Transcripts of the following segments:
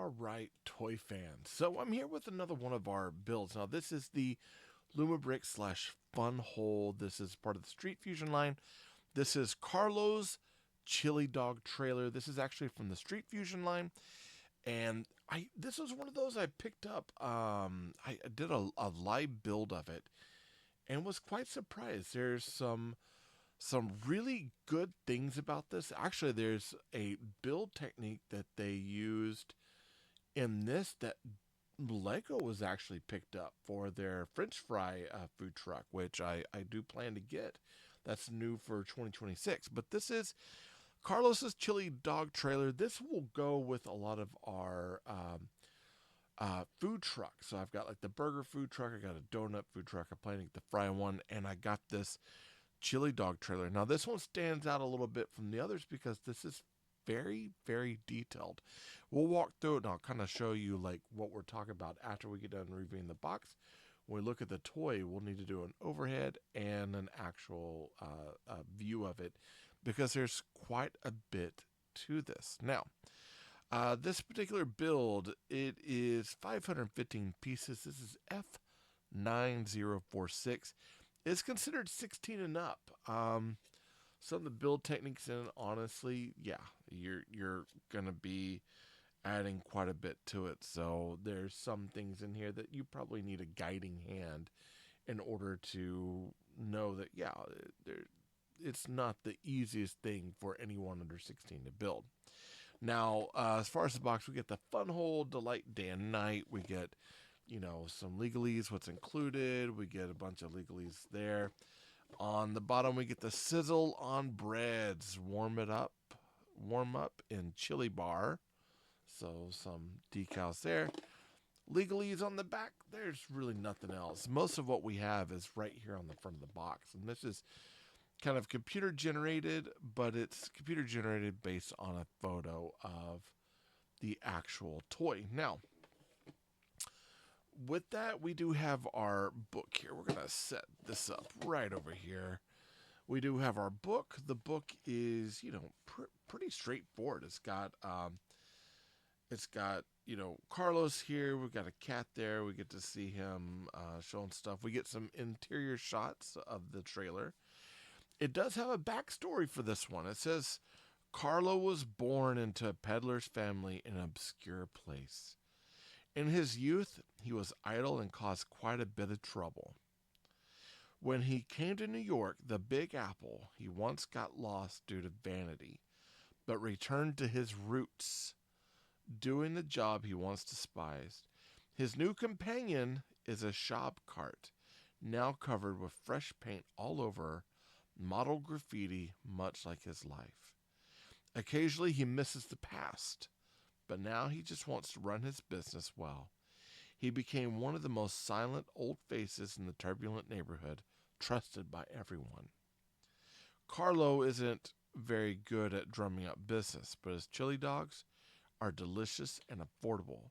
All right, toy fans. So I'm here with another one of our builds. Now this is the Lumibricks slash Funwhole. This is part of the Street Fusion line. This is Carlo's Chili Dog trailer. This is actually from the Street Fusion line, and this was one of those I picked up. I did a live build of it, and was quite surprised. There's some really good things about this. Actually, there's a build technique that they used in this that Lego was actually picked up for their French fry food truck, which I do plan to get. That's new for 2026. But this is Carlos's Chili Dog trailer. This will go with a lot of our food trucks. So I've got like the burger food truck, I got a donut food truck, I'm planning the fry one, and I got this chili dog trailer. Now this one stands out a little bit from the others because this is very, very detailed. We'll walk through it and I'll kind of show you like what we're talking about after we get done reviewing the box. When we look at the toy, we'll need to do an overhead and an actual view of it because there's quite a bit to this. Now, this particular build, it is 515 pieces. This is F9046. It's considered 16 and up. Some of the build techniques in it, honestly, yeah, you're gonna be adding quite a bit to it. So there's some things in here that you probably need a guiding hand in order to know that, yeah, it's not the easiest thing for anyone under 16 to build. Now, as far as the box, we get the Funwhole, Delight Day and Night. We get, some legalese, what's included. We get a bunch of legalese there. On the bottom, we get the Sizzle on Breads. Warm up in chili bar. So some decals there. Legalese on the back. There's really nothing else. Most of what we have is right here on the front of the box. And this is kind of computer generated, but it's computer generated based on a photo of the actual toy. Now, with that, we do have our book here. We're going to set this up right over here. We do have our book. The book is, pretty straightforward. It's got, Carlos here. We've got a cat there. We get to see him showing stuff. We get some interior shots of the trailer. It does have a backstory for this one. It says, Carlo was born into a peddler's family in an obscure place. In his youth, he was idle and caused quite a bit of trouble. When he came to New York, the Big Apple, he once got lost due to vanity, but returned to his roots, doing the job he once despised. His new companion is a shop cart, now covered with fresh paint all over, model graffiti, much like his life. Occasionally he misses the past, but now he just wants to run his business well. He became one of the most silent old faces in the turbulent neighborhood, trusted by everyone. Carlo isn't very good at drumming up business, but his chili dogs are delicious and affordable.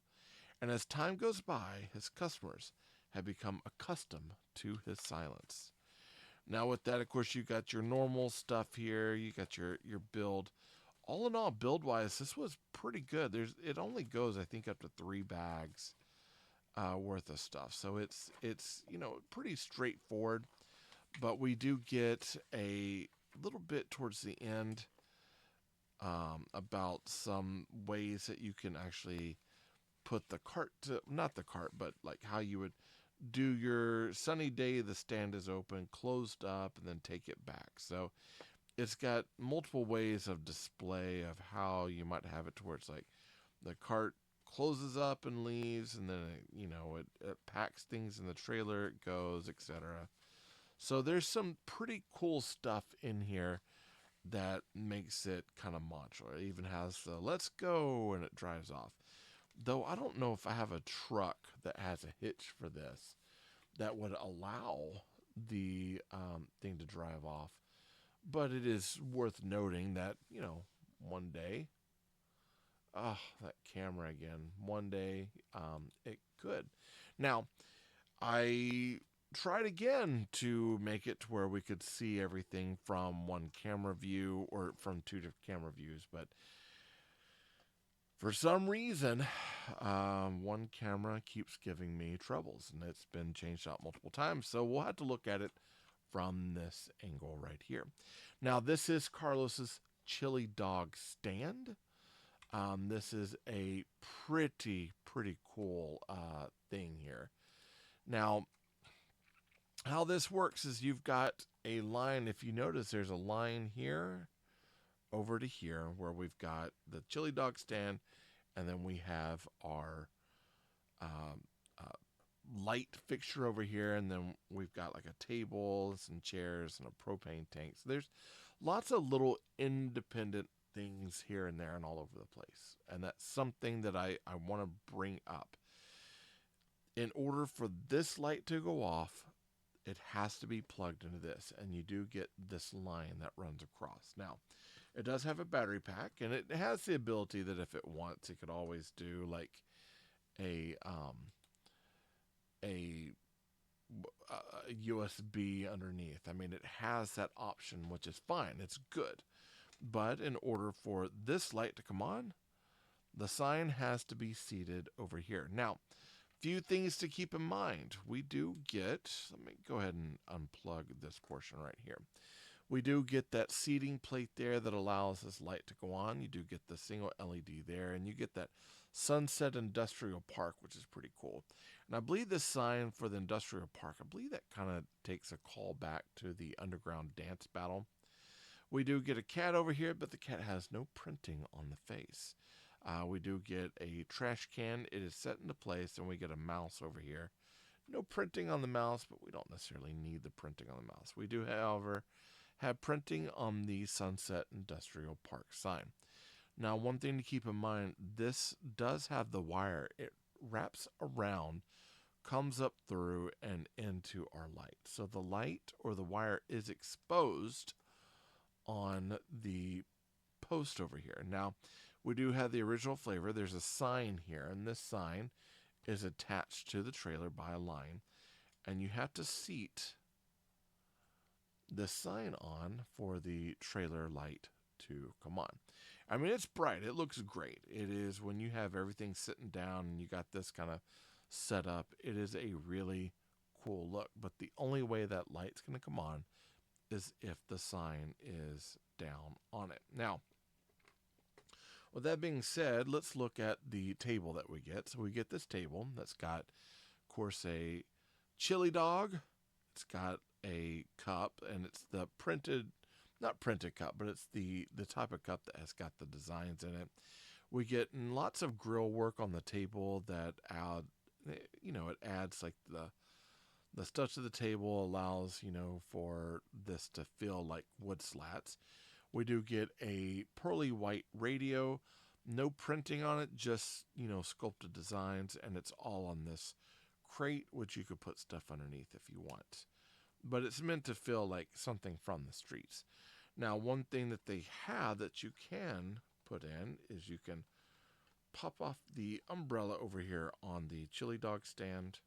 And as time goes by, his customers have become accustomed to his silence. Now with that, of course, you got your normal stuff here. You got your build. All in all, build-wise, this was pretty good. It only goes, I think, up to 3 bags worth of stuff. So it's pretty straightforward. But we do get a little bit towards the end about some ways that you can actually put the cart to, not the cart, but like how you would do your sunny day, the stand is open, closed up, and then take it back. So it's got multiple ways of display of how you might have it towards like the cart closes up and leaves, and then it packs things in the trailer, it goes, etc. So there's some pretty cool stuff in here that makes it kind of modular. It even has the let's go and it drives off. Though I don't know if I have a truck that has a hitch for this that would allow the thing to drive off. But it is worth noting that, one day, that camera again, one day it could. Now, I tried again to make it to where we could see everything from one camera view or from 2 different camera views, but For some reason, one camera keeps giving me troubles, and it's been changed out multiple times. So we'll have to look at it from this angle right here. Now, this is Carlos's chili dog stand. This is a pretty cool thing here. Now, how this works is you've got a line. If you notice, there's a line here over to here where we've got the chili dog stand, and then we have our um, uh, light fixture over here, and then we've got like a table, some chairs, and a propane tank. So there's lots of little independent things here and there and all over the place. And that's something that I want to bring up. In order for this light to go off, it has to be plugged into this, and you do get this line that runs across. Now, it does have a battery pack, and it has the ability that if it wants, it could always do like a a USB underneath. I mean, it has that option, which is fine. It's good. But in order for this light to come on, the sign has to be seated over here. Now, few things to keep in mind. We do get, let me go ahead and unplug this portion right here. We do get that seating plate there that allows this light to go on. You do get the single LED there, and you get that Sunset Industrial Park, which is pretty cool. And I believe this sign for the industrial park, I believe that kind of takes a call back to the underground dance battle. We do get a cat over here, but the cat has no printing on the face. We do get a trash can. It is set into place, and we get a mouse over here. No printing on the mouse, but we don't necessarily need the printing on the mouse. We do, however, have printing on the Sunset Industrial Park sign. Now, one thing to keep in mind, this does have the wire. It wraps around, comes up through, and into our light. So the light or the wire is exposed on the post over here. Now, we do have the original flavor. There's a sign here, and this sign is attached to the trailer by a line, and you have to seat the sign on for the trailer light to come on. I mean, it's bright. It looks great. It is when you have everything sitting down and you got this kind of set up, it is a really cool look. But the only way that light's going to come on is if the sign is down on it. Now, with that being said, let's look at the table that we get. So we get this table that's got, of course, a chili dog. It's got a cup, and it's the printed, not printed cup, but it's the type of cup that has got the designs in it. We get lots of grill work on the table that add, it adds like the stuff to the table, allows, for this to feel like wood slats. We do get a pearly white radio, no printing on it, just, sculpted designs, and it's all on this crate, which you could put stuff underneath if you want. But it's meant to feel like something from the streets. Now, one thing that they have that you can put in is you can pop off the umbrella over here on the chili dog stand,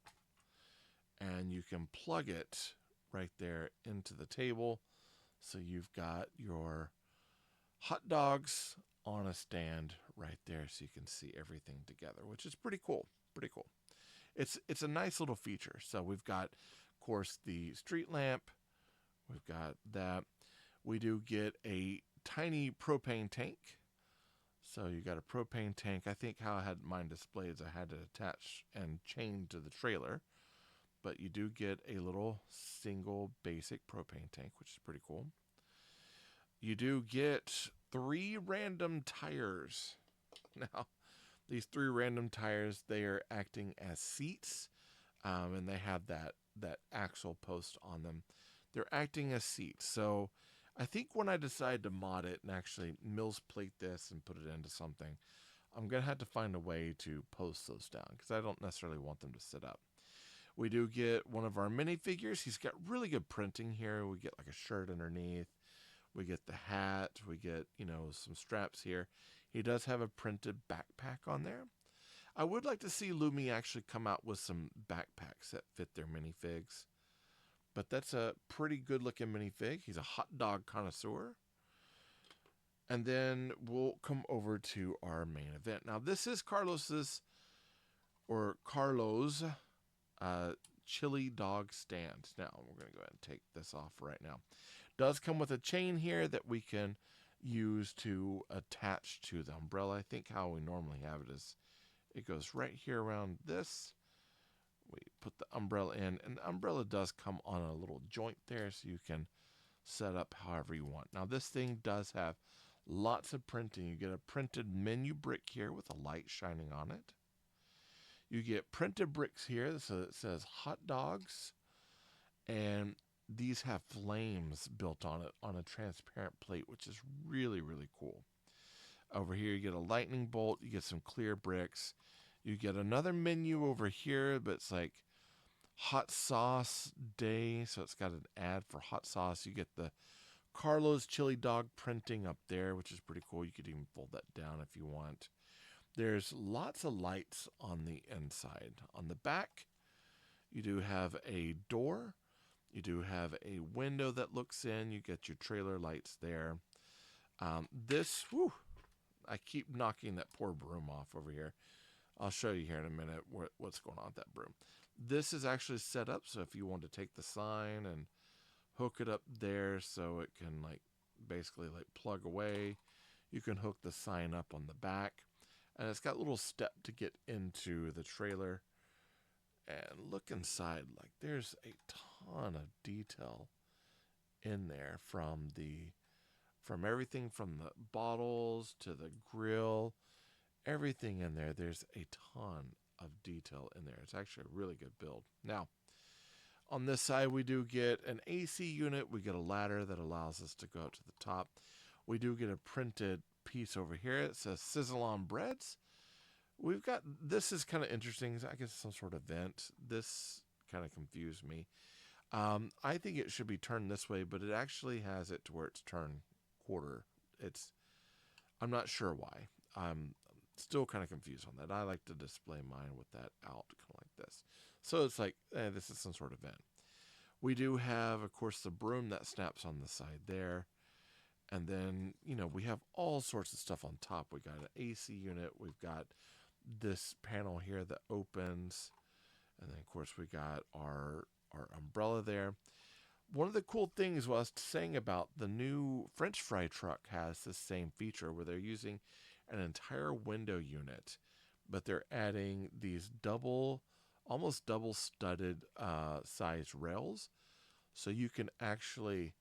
and you can plug it right there into the table. So you've got your hot dogs on a stand right there, so you can see everything together, which is pretty cool. Pretty cool. It's a nice little feature. So we've got, of course, the street lamp. We've got that. We do get a tiny propane tank. So you got a propane tank. I think how I had mine displayed is I had it attached and chained to the trailer. But you do get a little single basic propane tank, which is pretty cool. You do get 3 random tires. Now, these 3 random tires, they are acting as seats, and they have that axle post on them. They're acting as seats. So I think when I decide to mod it and actually Mills plate this and put it into something, I'm going to have to find a way to post those down because I don't necessarily want them to sit up. We do get one of our minifigures. He's got really good printing here. We get like a shirt underneath. We get the hat. We get, some straps here. He does have a printed backpack on there. I would like to see Lumi actually come out with some backpacks that fit their minifigs. But that's a pretty good looking minifig. He's a hot dog connoisseur. And then we'll come over to our main event. Now, this is Carlo's uh, chili dog stand. Now, we're going to go ahead and take this off right now. Does come with a chain here that we can use to attach to the umbrella. I think how we normally have it is it goes right here around this. We put the umbrella in, and the umbrella does come on a little joint there, so you can set up however you want. Now, this thing does have lots of printing. You get a printed menu brick here with a light shining on it. You get printed bricks here, so it says hot dogs, and these have flames built on it on a transparent plate, which is really, really cool. Over here, you get a lightning bolt, you get some clear bricks. You get another menu over here, but it's like hot sauce day, so it's got an ad for hot sauce. You get the Carlo's chili dog printing up there, which is pretty cool. You could even fold that down if you want. There's lots of lights on the inside. On the back, you do have a door. You do have a window that looks in. You get your trailer lights there. I keep knocking that poor broom off over here. I'll show you here in a minute what's going on with that broom. This is actually set up so if you want to take the sign and hook it up there so it can basically plug away, you can hook the sign up on the back. And it's got a little step to get into the trailer. And look inside, there's a ton of detail in there from everything from the bottles to the grill. Everything in there, there's a ton of detail in there. It's actually a really good build. Now, on this side, we do get an AC unit. We get a ladder that allows us to go up to the top. We do get a printed piece over here. It says Sizzle on Breads. This is kind of interesting. I guess some sort of vent. This kind of confused me. I think it should be turned this way, but it actually has it to where it's turned quarter. I'm not sure why. I'm still kind of confused on that. I like to display mine with that out, kind of like this. So it's this is some sort of vent. We do have, of course, the broom that snaps on the side there. And then, we have all sorts of stuff on top. We got an AC unit. We've got this panel here that opens. And then, of course, we got our umbrella there. One of the cool things I was saying about the new French fry truck has this same feature where they're using an entire window unit, but they're adding these almost double studded size rails. So you can actually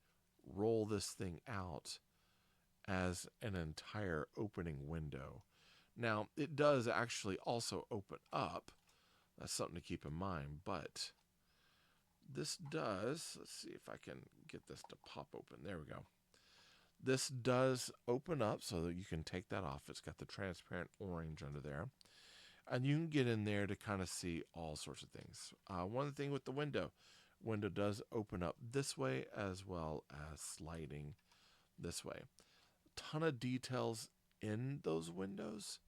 roll this thing out as an entire opening window. Now, it does actually also open up. That's something to keep in mind, but this does, let's see if I can get this to pop open. There we go. This does open up so that you can take that off. It's got the transparent orange under there. And you can get in there to kind of see all sorts of things. One thing with the window does open up this way as well as sliding this way. A ton of details in those windows.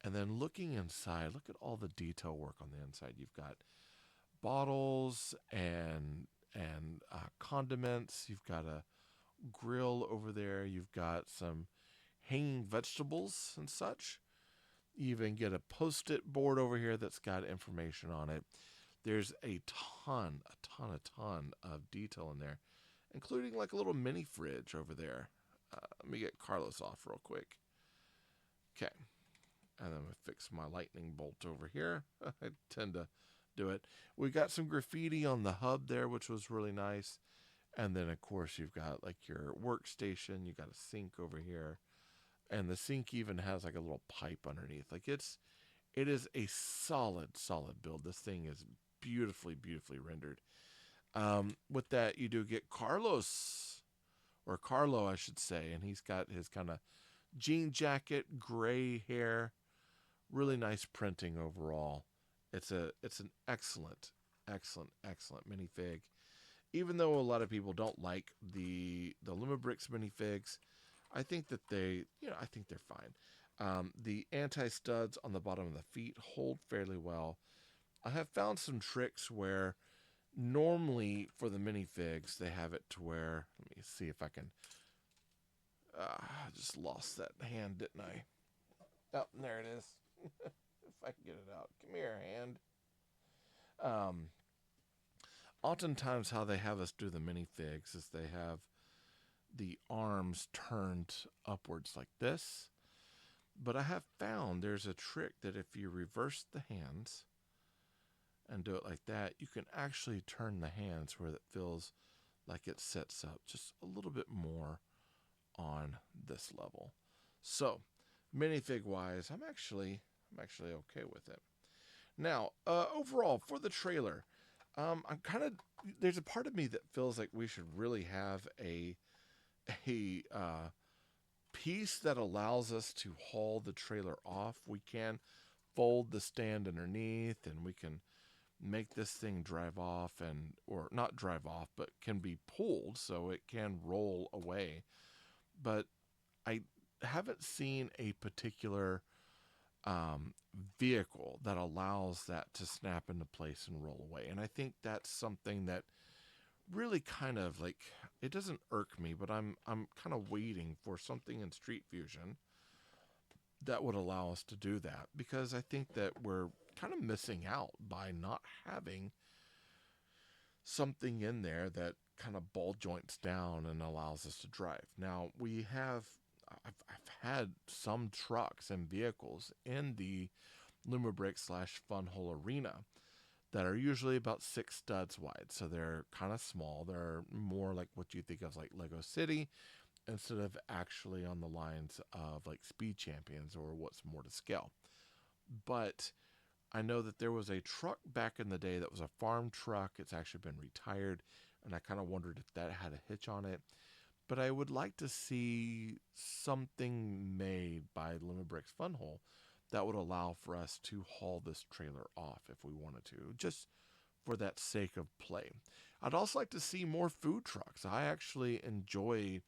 And then looking inside, look at all the detail work on the inside. You've got bottles and condiments. You've got a grill over there. You've got some hanging vegetables and such. You even get a post-it board over here that's got information on it. There's a ton of detail in there, including a little mini fridge over there. Let me get Carlos off real quick. Okay. And then we fix my lightning bolt over here. I tend to do it. We got some graffiti on the hub there, which was really nice. And then, of course, you've got your workstation. You got a sink over here. And the sink even has a little pipe underneath. It is a solid build. This thing is beautifully rendered. With that, you do get Carlo, I should say. And he's got his kind of jean jacket, gray hair. Really nice printing overall. It's an excellent minifig. Even though a lot of people don't like the Lumibricks minifigs, I think that they're fine. The anti-studs on the bottom of the feet hold fairly well. I have found some tricks where normally for the minifigs they have it to where, let me see if I can I just lost that hand, didn't I? Oh, there it is. If I can get it out. Come here, hand. Um, Oftentimes, how they have us do the minifigs is they have the arms turned upwards like this. But I have found there's a trick that if you reverse the hands and do it like that, you can actually turn the hands where it feels like it sets up just a little bit more on this level. So, minifig wise, I'm actually okay with it. Now, overall for the trailer, I'm kind of there's a part of me that feels like we should really have a piece that allows us to haul the trailer off. We can fold the stand underneath, and we can make this thing drive off, and or not drive off, but can be pulled so it can roll away. But I haven't seen a particular um, vehicle that allows that to snap into place and roll away. And I think that's something that really kind of like, it doesn't irk me, but I'm kind of waiting for something in Street Fusion that would allow us to do that, because I think that we're kind of missing out by not having something in there that kind of ball joints down and allows us to drive. Now, I've had some trucks and vehicles in the Lumibricks slash Funwhole arena that are usually about 6 studs wide. So they're kind of small. They're more like what you think of like Lego City instead of actually on the lines of like Speed Champions or what's more to scale. But I know that there was a truck back in the day that was a farm truck. It's actually been retired, and I kind of wondered if that had a hitch on it. But I would like to see something made by Lumibricks Funwhole that would allow for us to haul this trailer off if we wanted to, just for that sake of play. I'd also like to see more food trucks. I actually enjoy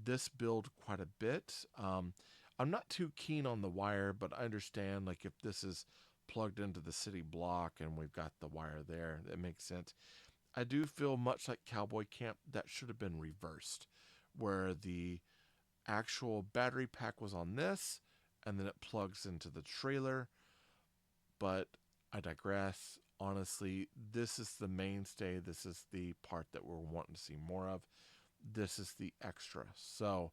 this build quite a bit. I'm not too keen on the wire, but I understand like if this is plugged into the city block and we've got the wire there, that makes sense. I do feel much like Cowboy Camp that should have been reversed, where the actual battery pack was on this and then it plugs into the trailer. But I digress. Honestly, this is the mainstay. This is the part that we're wanting to see more of. This is the extra. So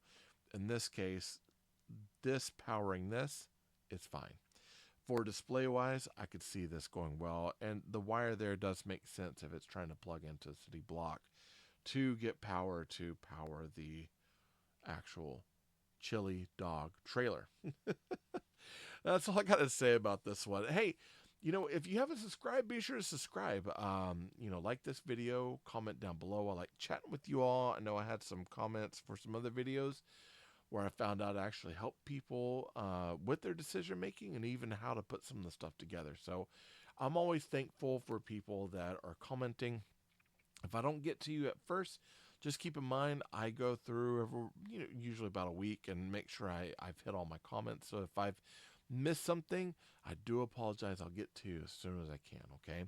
in this case, this powering this, it's fine. For display wise, I could see this going well. And the wire there does make sense if it's trying to plug into a city block to get power to power the actual chili dog trailer. That's all I got to say about this one. Hey, if you haven't subscribed, be sure to subscribe. Like this video, comment down below. I like chatting with you all. I know I had some comments for some other videos where I found out I actually help people with their decision making and even how to put some of the stuff together. So I'm always thankful for people that are commenting. If I don't get to you at first, just keep in mind I go through usually about a week and make sure I've hit all my comments. So if I've missed something, I do apologize. I'll get to you as soon as I can, okay?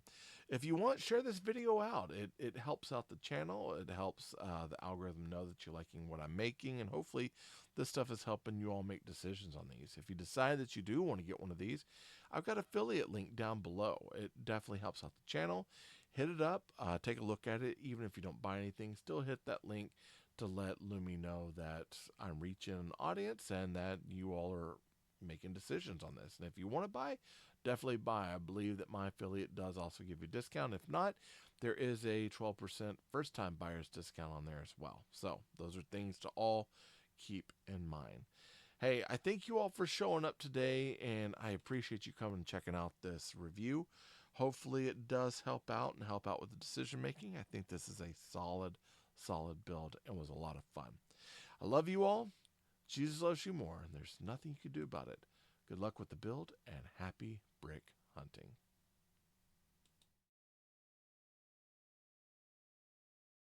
If you want, share this video out. It helps out the channel. It helps the algorithm know that you're liking what I'm making, and hopefully this stuff is helping you all make decisions on these. If you decide that you do want to get one of these, I've got an affiliate link down below. It definitely helps out the channel. Hit it up. Take a look at it. Even if you don't buy anything, still hit that link to let Lumi know that I'm reaching an audience and that you all are making decisions on this. And if you want to buy, definitely buy. I believe that my affiliate does also give you a discount. If not, there is a 12% first time buyers discount on there as well. So those are things to all keep in mind. Hey, I thank you all for showing up today, and I appreciate you coming and checking out this review. Hopefully it does help out and help out with the decision making. I think this is a solid build and was a lot of fun. I love you all. Jesus loves you more, and there's nothing you can do about it. Good luck with the build, and happy brick hunting.